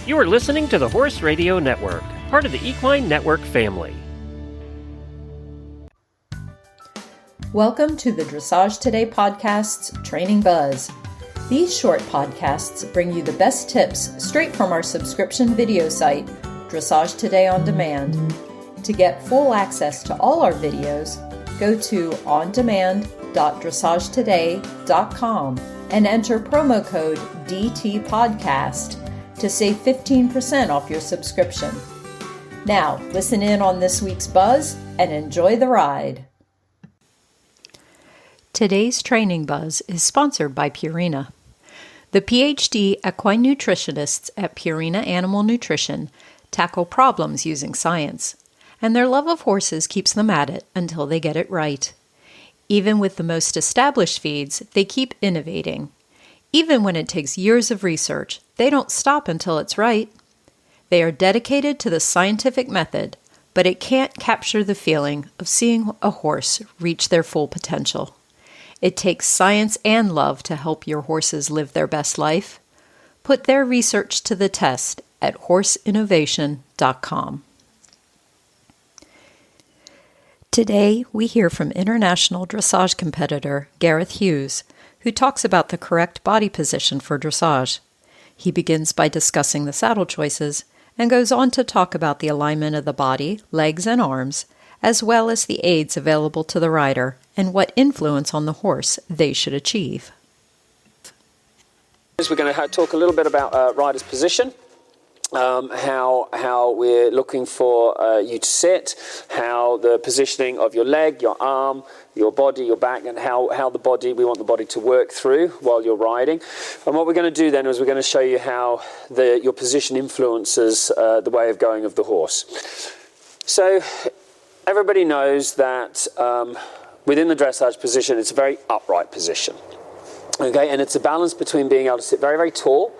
You are listening to the Horse Radio Network, part of the Equine Network family. Welcome to the Dressage Today podcast's Training Buzz. These short podcasts bring you the best tips straight from our subscription video site, Dressage Today On Demand. To get full access to all our videos, go to ondemand.dressagetoday.com and enter promo code DTPodcast to save 15% off your subscription. Now, listen in on this week's buzz and enjoy the ride. Today's Training Buzz is sponsored by Purina. The PhD equine nutritionists at Purina Animal Nutrition tackle problems using science, and their love of horses keeps them at it until they get it right. Even with the most established feeds, they keep innovating. Even when it takes years of research, they don't stop until it's right. They are dedicated to the scientific method, but it can't capture the feeling of seeing a horse reach their full potential. It takes science and love to help your horses live their best life. Put their research to the test at horseinnovation.com. Today, we hear from international dressage competitor Gareth Hughes, who talks about the correct body position for dressage. He begins by discussing the saddle choices and goes on to talk about the alignment of the body, legs, and arms, as well as the aids available to the rider and what influence on the horse they should achieve. We're going to talk a little bit about rider's position. How we're looking for you to sit, how the positioning of your leg, your arm, your body, your back, and how we want the body to work through while you're riding. And what we're going to do then is we're going to show you how your position influences the way of going of the horse. So everybody knows that within the dressage position, it's a very upright position. Okay, and it's a balance between being able to sit very, very tall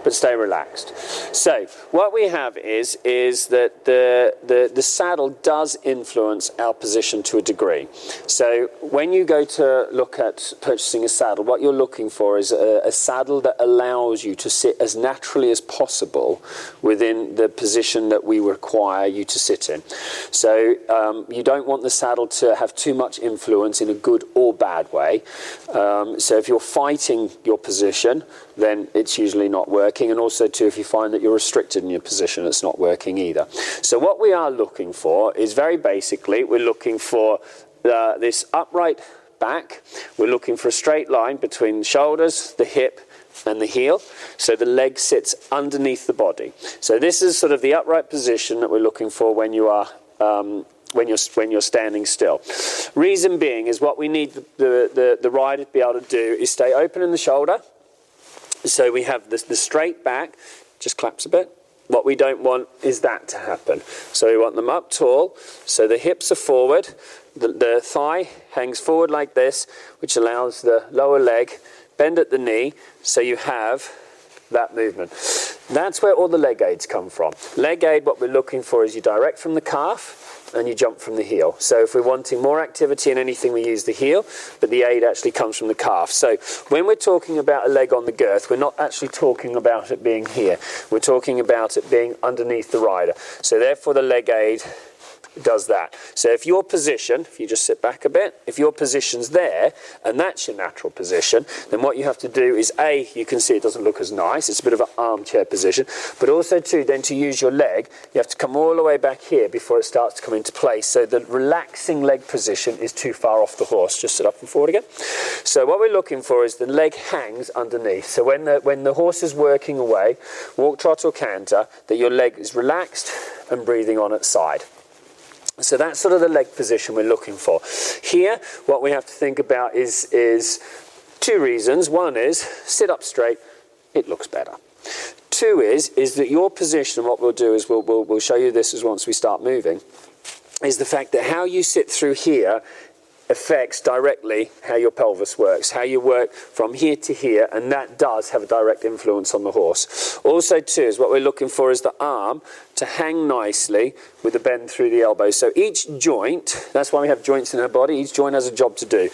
but stay relaxed. So what we have is that the saddle does influence our position to a degree. So when you go to look at purchasing a saddle, what you're looking for is a saddle that allows you to sit as naturally as possible within the position that we require you to sit in. So you don't want the saddle to have too much influence in a good or bad way. So if you're fighting your position, then it's usually not working. And also, too, if you find that you're restricted in your position, it's not working either. So what we are looking for is very basically, we're looking for this upright back. We're looking for a straight line between the shoulders, the hip, and the heel. So the leg sits underneath the body. So this is sort of the upright position that we're looking for when you are when you're standing still. Reason being is what we need the rider to be able to do is stay open in the shoulder. So we have the straight back, just claps a bit. What we don't want is that to happen. So we want them up tall, so the hips are forward, the thigh hangs forward like this, which allows the lower leg bend at the knee, so you have that movement. That's where all the leg aids come from. Leg aid, what we're looking for is you direct from the calf, and you jump from the heel. So if we're wanting more activity in anything, we use the heel, but the aid actually comes from the calf. So when we're talking about a leg on the girth, we're not actually talking about it being here. We're talking about it being underneath the rider. So therefore the leg aid does that. So if your position, if you just sit back a bit, if your position's there, and that's your natural position, then what you have to do is A, you can see it doesn't look as nice, it's a bit of an armchair position, but also too, then to use your leg, you have to come all the way back here before it starts to come into place. So the relaxing leg position is too far off the horse. Just sit up and forward again. So what we're looking for is the leg hangs underneath. So when the horse is working away, walk, trot or canter, that your leg is relaxed and breathing on its side. So that's sort of the leg position we're looking for. Here, what we have to think about is two reasons. One is, sit up straight, it looks better. Two is that your position, what we'll do is we'll show you this as once we start moving, is the fact that how you sit through here affects directly how your pelvis works, how you work from here to here, and that does have a direct influence on the horse. Also too, is what we're looking for is the arm to hang nicely with a bend through the elbow. So each joint, that's why we have joints in our body, each joint has a job to do.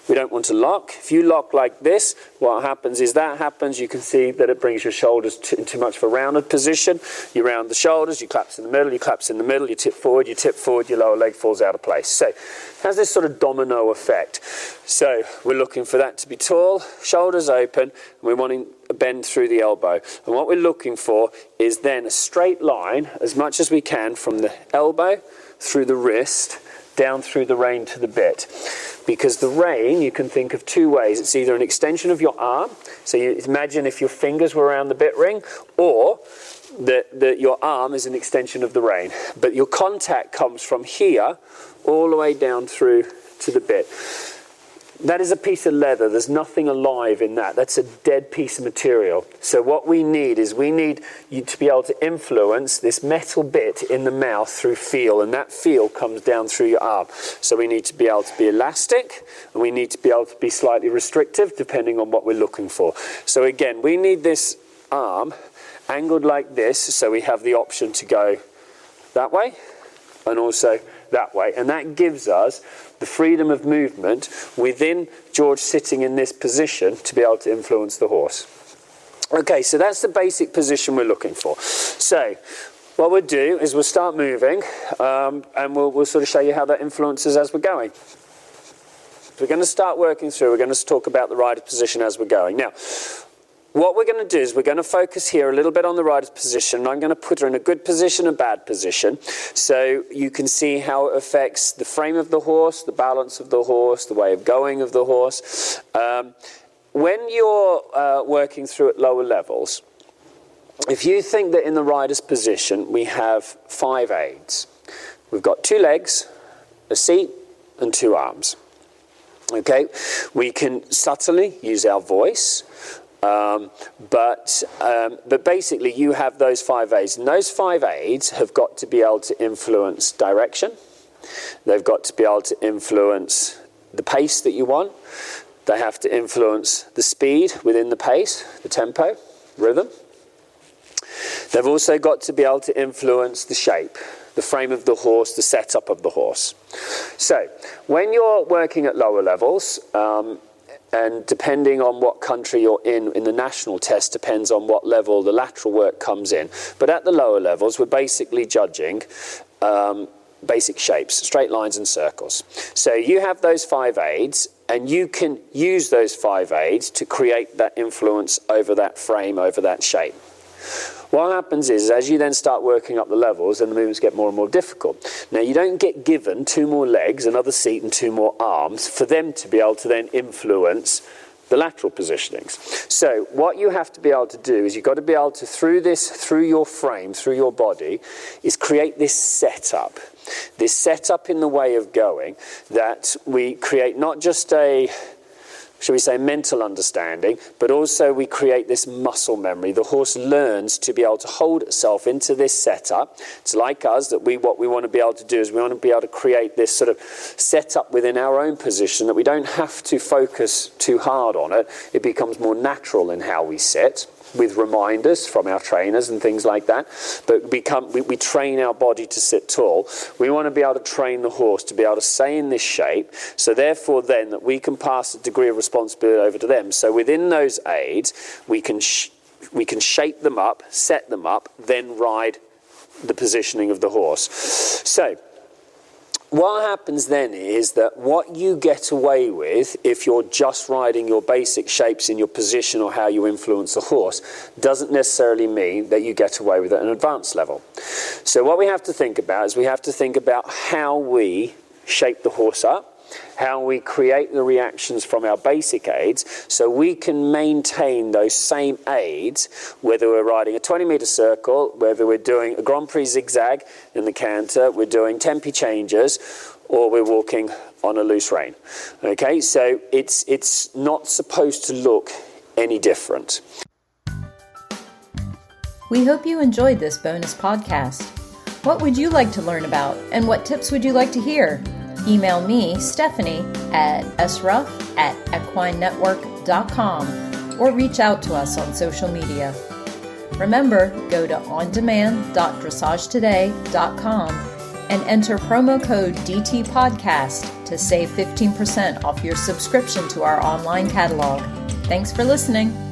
We don't want to lock. If you lock like this, what happens is you can see that it brings your shoulders in too much of a rounded position. You round the shoulders, you collapse in the middle, you collapse in the middle, you tip forward, your lower leg falls out of place. So it has this sort of domino effect. So we're looking for that to be tall, shoulders open, and we're wanting a bend through the elbow. And what we're looking for is then a straight line, as much as we can, from the elbow through the wrist, down through the rein to the bit. Because the rein, you can think of two ways. It's either an extension of your arm, so you imagine if your fingers were around the bit ring, or that your arm is an extension of the rein. But your contact comes from here all the way down through to the bit. That is a piece of leather. There's nothing alive in that. That's a dead piece of material. So what we need you to be able to influence this metal bit in the mouth through feel, and that feel comes down through your arm. So we need to be able to be elastic, and we need to be able to be slightly restrictive depending on what we're looking for. So again, we need this arm angled like this, so we have the option to go that way and also that way, and that gives us the freedom of movement within George sitting in this position to be able to influence the horse. Okay, so that's the basic position we're looking for. So what we'll do is we'll start moving, and we'll sort of show you how that influences as we're going. We're going to start working through, we're going to talk about the rider's position as we're going. Now, what we're going to do is we're going to focus here a little bit on the rider's position, and I'm going to put her in a good position, a bad position, so you can see how it affects the frame of the horse, the balance of the horse, the way of going of the horse. When you're working through at lower levels, if you think that in the rider's position we have 5 aids. We've got 2 legs, a seat, and 2 arms. Okay, we can subtly use our voice. But basically you have those 5 aids, and those 5 aids have got to be able to influence direction. They've got to be able to influence the pace that you want. They have to influence the speed within the pace, the tempo, rhythm. They've also got to be able to influence the shape, the frame of the horse, the setup of the horse. So when you're working at lower levels, and depending on what country you're in the national test depends on what level the lateral work comes in. But at the lower levels, we're basically judging basic shapes, straight lines and circles. So you have those 5 aids, and you can use those 5 aids to create that influence over that frame, over that shape. What happens is, as you then start working up the levels, then the movements get more and more difficult. Now, you don't get given 2 more legs, another seat, and 2 more arms for them to be able to then influence the lateral positionings. So what you have to be able to do is you've got to be able to, through your frame, through your body, is create this setup in the way of going, that we create not just a, shall we say, mental understanding, but also we create this muscle memory. The horse learns to be able to hold itself into this setup. It's like us, that what we want to be able to do is we want to be able to create this sort of setup within our own position, that we don't have to focus too hard on it. It becomes more natural in how we sit, with reminders from our trainers and things like that. But we train our body to sit tall. We want to be able to train the horse to be able to stay in this shape, so therefore then that we can pass a degree of responsibility over to them. So within those aids, we can shape them up, set them up, then ride the positioning of the horse. So what happens then is that what you get away with if you're just riding your basic shapes in your position or how you influence the horse doesn't necessarily mean that you get away with it at an advanced level. So what we have to think about is we have to think about how we shape the horse up, how we create the reactions from our basic aids, so we can maintain those same aids, whether we're riding a 20-metre circle, whether we're doing a Grand Prix zigzag in the canter, we're doing tempi changes, or we're walking on a loose rein. Okay, so it's not supposed to look any different. We hope you enjoyed this bonus podcast. What would you like to learn about, and what tips would you like to hear? Email me, Stephanie, at sruff@equinenetwork.com, or reach out to us on social media. Remember, go to ondemand.dressagetoday.com and enter promo code DT Podcast to save 15% off your subscription to our online catalog. Thanks for listening.